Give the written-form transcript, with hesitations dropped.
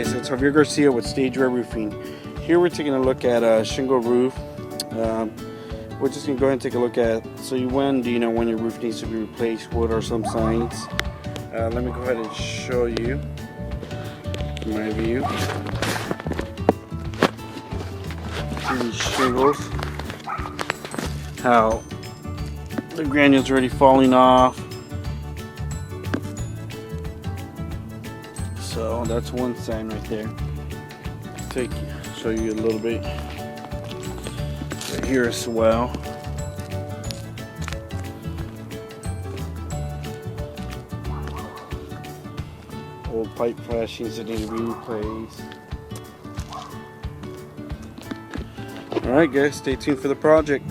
guys, it's Javier Garcia with Stage Red Roofing. Here we're taking a look at a shingle roof. We're just going to go ahead and take a look at, so when do you know when your roof needs to be replaced? What are some signs? Let me go ahead and show you my view. See these shingles, how the granules are already falling off. So that's one sign right there. Show you a little bit right here as well. Old pipe flashings that need to be replaced. Alright guys, stay tuned for the project.